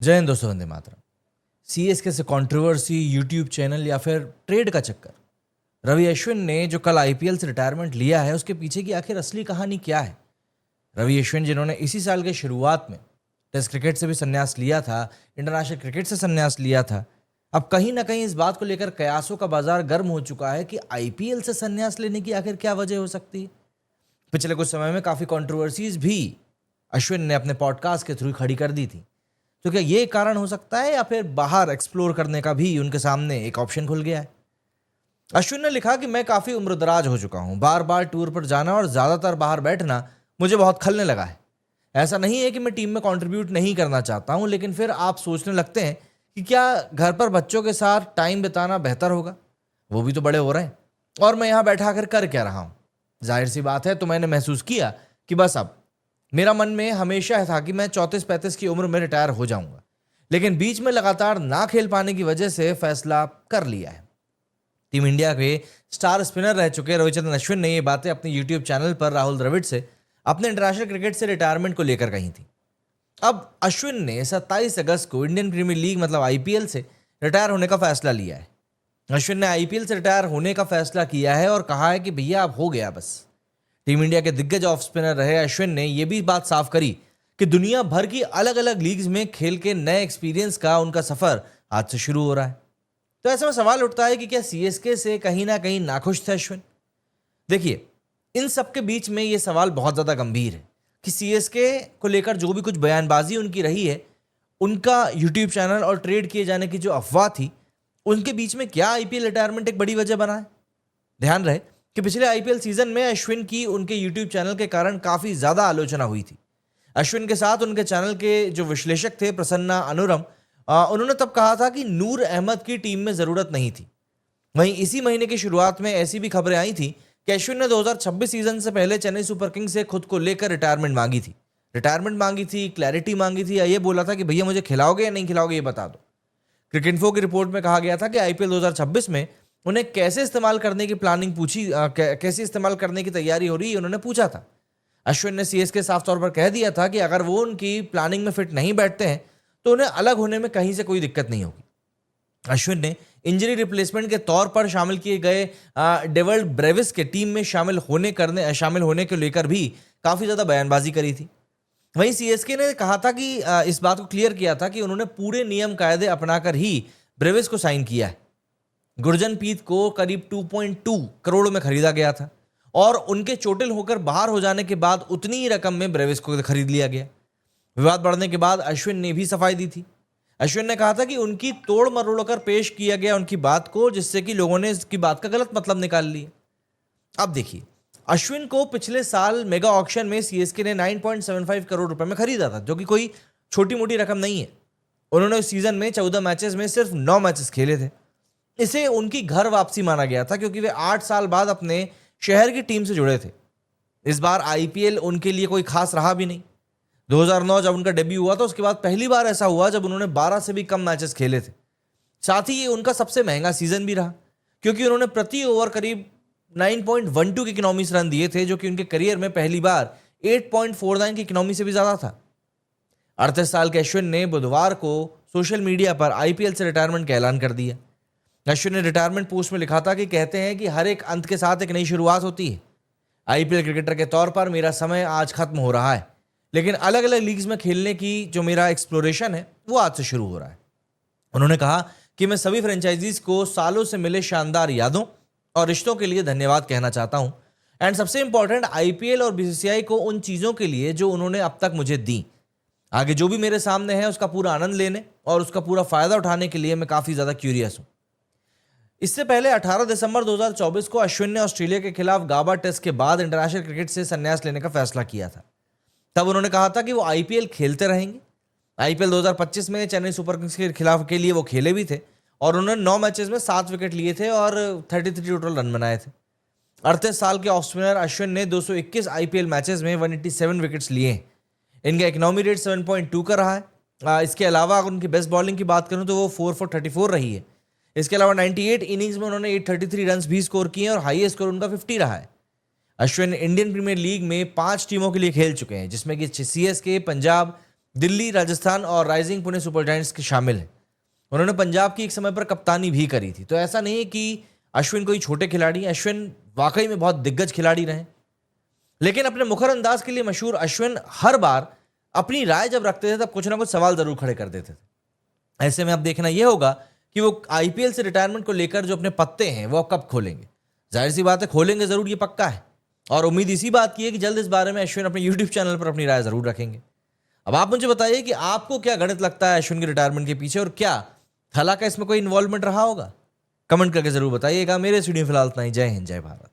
जय हिंद दोस्तों, वंदे मातरम। सीएसके से कंट्रोवर्सी, यूट्यूब चैनल या फिर ट्रेड का चक्कर। रवि अश्विन ने जो कल आईपीएल से रिटायरमेंट लिया है, उसके पीछे की आखिर असली कहानी क्या है? रवि अश्विन जिन्होंने इसी साल के शुरुआत में टेस्ट क्रिकेट से भी संन्यास लिया था, इंटरनेशनल क्रिकेट से संन्यास लिया था, अब कहीं ना कहीं इस बात को लेकर कयासों का बाजार गर्म हो चुका है कि आईपीएल से संन्यास लेने की आखिर क्या वजह हो सकती है। पिछले कुछ समय में काफी कंट्रोवर्सीज भी अश्विन ने अपने पॉडकास्ट के थ्रू खड़ी कर दी थी। तो क्या ये कारण हो सकता है या फिर बाहर एक्सप्लोर करने का भी उनके सामने एक ऑप्शन खुल गया है? अश्विन ने लिखा कि मैं काफी उम्रदराज हो चुका हूं, बार बार टूर पर जाना और ज्यादातर बाहर बैठना मुझे बहुत खलने लगा है। ऐसा नहीं है कि मैं टीम में कंट्रीब्यूट नहीं करना चाहता हूं, लेकिन फिर आप सोचने लगते हैं कि क्या घर पर बच्चों के साथ टाइम बिताना बेहतर होगा? वो भी तो बड़े हो रहे हैं और मैं यहां बैठा कर क्या रहा हूं? जाहिर सी बात है, तो मैंने महसूस किया कि बस अब मेरा मन में हमेशा था कि मैं 34-35 की उम्र में रिटायर हो जाऊंगा, लेकिन बीच में लगातार ना खेल पाने की वजह से फैसला कर लिया है। टीम इंडिया के स्टार स्पिनर रह चुके रविचंद्रन अश्विन ने ये बातें अपने यूट्यूब चैनल पर राहुल द्रविड़ से अपने इंटरनेशनल क्रिकेट से रिटायरमेंट को लेकर कही थी। अब अश्विन ने 27 अगस्त को इंडियन प्रीमियर लीग मतलब आईपीएल से रिटायर होने का फैसला लिया है। अश्विन ने आईपीएल से रिटायर होने का फैसला किया है और कहा है कि भैया अब हो गया बस। टीम इंडिया के दिग्गज ऑफ स्पिनर रहे अश्विन ने यह भी बात साफ करी कि दुनिया भर की अलग अलग लीग्स में खेल के नए एक्सपीरियंस का उनका सफर आज से शुरू हो रहा है। तो ऐसे में सवाल उठता है कि क्या सीएसके से कहीं ना कहीं नाखुश थे अश्विन? देखिए, इन सब के बीच में यह सवाल बहुत ज्यादा गंभीर है कि सीएसके को लेकर जो भी कुछ बयानबाजी उनकी रही है, उनका यूट्यूब चैनल और ट्रेड किए जाने की जो अफवाह थी, उनके बीच में क्या आईपीएल रिटायरमेंट एक बड़ी वजह बना है? ध्यान रहे कि पिछले आईपीएल सीजन में अश्विन की उनके यूट्यूब चैनल के कारण काफी ज्यादा आलोचना हुई थी। अश्विन के साथ उनके चैनल के जो विश्लेषक थे प्रसन्ना अनुरम, उन्होंने तब कहा था कि नूर अहमद की टीम में जरूरत नहीं थी। वहीं इसी महीने की शुरुआत में ऐसी भी खबरें आई थी कि अश्विन ने 2026 सीजन से पहले चेन्नई सुपर किंग्स से खुद को लेकर रिटायरमेंट मांगी थी, क्लैरिटी मांगी थी, या ये बोला था कि भैया मुझे खिलाओगे या नहीं खिलाओगे ये बता दो। क्रिकेट इन्फो की रिपोर्ट में कहा गया था कि आईपीएल 2026 में उन्हें कैसे इस्तेमाल करने की प्लानिंग पूछी, कैसे इस्तेमाल करने की तैयारी हो रही है उन्होंने पूछा था। अश्विन ने सीएसके साफ तौर पर कह दिया था कि अगर वो उनकी प्लानिंग में फिट नहीं बैठते हैं तो उन्हें अलग होने में कहीं से कोई दिक्कत नहीं होगी। अश्विन ने इंजरी रिप्लेसमेंट के तौर पर शामिल किए गए डेवल्ड ब्रेविस के टीम में शामिल होने को लेकर भी काफी ज्यादा बयानबाजी करी थी। वहीं सीएसके ने कहा था कि इस बात को क्लियर किया था कि उन्होंने पूरे नियम कायदे अपनाकर ही ब्रेविस को साइन किया है। गुरजनप्रीत को करीब 2.2 करोड़ में खरीदा गया था और उनके चोटिल होकर बाहर हो जाने के बाद उतनी ही रकम में ब्रेविस को खरीद लिया गया। विवाद बढ़ने के बाद अश्विन ने भी सफाई दी थी। अश्विन ने कहा था कि उनकी तोड़ मरोड़ कर पेश किया गया उनकी बात को, जिससे कि लोगों ने इसकी बात का गलत मतलब निकाल लिया। अब देखिए, अश्विन को पिछले साल मेगा ऑक्शन में सीएसके ने 9.75 करोड़ रुपए में खरीदा था, जो कि कोई छोटी मोटी रकम नहीं है। उन्होंने इस सीजन में 14 मैचेस में सिर्फ 9 मैचेस खेले थे। इसे उनकी घर वापसी माना गया था क्योंकि वे 8 साल बाद अपने शहर की टीम से जुड़े थे। इस बार आईपीएल उनके लिए कोई खास रहा भी नहीं। 2009 जब उनका डेब्यू हुआ था, उसके बाद पहली बार ऐसा हुआ जब उन्होंने 12 से भी कम मैचेस खेले थे। साथ ही ये उनका सबसे महंगा सीजन भी रहा क्योंकि उन्होंने प्रति ओवर करीब 9.12 की इकोनॉमिक्स रन दिए थे, जो कि उनके करियर में पहली बार 8.49 की इकोनॉमी से भी ज्यादा था। 38 साल के अश्विन ने बुधवार को सोशल मीडिया पर आईपीएल से रिटायरमेंट का ऐलान कर दिया। अश्विन ने रिटायरमेंट पोस्ट में लिखा था कि कहते हैं कि हर एक अंत के साथ एक नई शुरुआत होती है। आईपीएल क्रिकेटर के तौर पर मेरा समय आज खत्म हो रहा है, लेकिन अलग अलग लीग्स में खेलने की जो मेरा एक्सप्लोरेशन है वो आज से शुरू हो रहा है। उन्होंने कहा कि मैं सभी फ्रेंचाइजीज को सालों से मिले शानदार यादों और रिश्तों के लिए धन्यवाद कहना चाहता हूं, एंड सबसे इंपॉर्टेंट आईपीएल और बीसीसीआई को उन चीजों के लिए जो उन्होंने अब तक मुझे दी। आगे जो भी मेरे सामने है उसका पूरा आनंद लेने और उसका पूरा फायदा उठाने के लिए मैं काफी ज्यादा क्यूरियस हूं। इससे पहले 18 दिसंबर 2024 को अश्विन ने ऑस्ट्रेलिया के खिलाफ गाबा टेस्ट के बाद इंटरनेशनल क्रिकेट से संन्यास लेने का फैसला किया था। तब उन्होंने कहा था कि वो आईपीएल खेलते रहेंगे। आईपीएल 2025 में चेन्नई सुपर किंग्स के खिलाफ के लिए वो खेले भी थे और उन्होंने 9 मैचेस में 7 विकेट लिए थे और 33 टोटल रन बनाए थे। 38 साल के ऑफ स्पिनर अश्विन ने 221 आईपीएल मैचेस में 187 विकेट्स लिए हैं। इनका इकोनॉमी रेट 7.2 का रहा है। इसके अलावा अगर उनकी बेस्ट बॉलिंग की बात करूं तो वो 4 for 34 रही है। इसके अलावा 98 इनिंग्स में उन्होंने 833 रन भी स्कोर किए और हाईएस्ट स्कोर उनका 50 रहा है। अश्विन इंडियन प्रीमियर लीग में 5 टीमों के लिए खेल चुके हैं, जिसमें कि सीएसके, पंजाब, दिल्ली, राजस्थान और राइजिंग पुणे सुपर जायंट्स के शामिल हैं। उन्होंने पंजाब की एक समय पर कप्तानी भी करी थी। तो ऐसा नहीं है कि अश्विन कोई छोटे खिलाड़ी हैं। अश्विन वाकई में बहुत दिग्गज खिलाड़ी रहे। लेकिन अपने मुखर अंदाज के लिए मशहूर अश्विन हर बार अपनी राय जब रखते थे तब कुछ ना कुछ सवाल जरूर खड़े कर देते थे। ऐसे में अब देखना यह होगा कि वो आईपीएल से रिटायरमेंट को लेकर जो अपने पत्ते हैं वो कब खोलेंगे। जाहिर सी बात है खोलेंगे जरूर, ये पक्का है। और उम्मीद इसी बात की है कि जल्द इस बारे में अश्विन अपने यूट्यूब चैनल पर अपनी राय जरूर रखेंगे। अब आप मुझे बताइए कि आपको क्या गणित लगता है अश्विन के रिटायरमेंट के पीछे, और क्या थला का इसमें कोई इन्वॉल्वमेंट रहा होगा? कमेंट करके जरूर बताइएगा। मेरे स्टूडियो फिलहाल इतना ही। जय हिंद, जय भारत।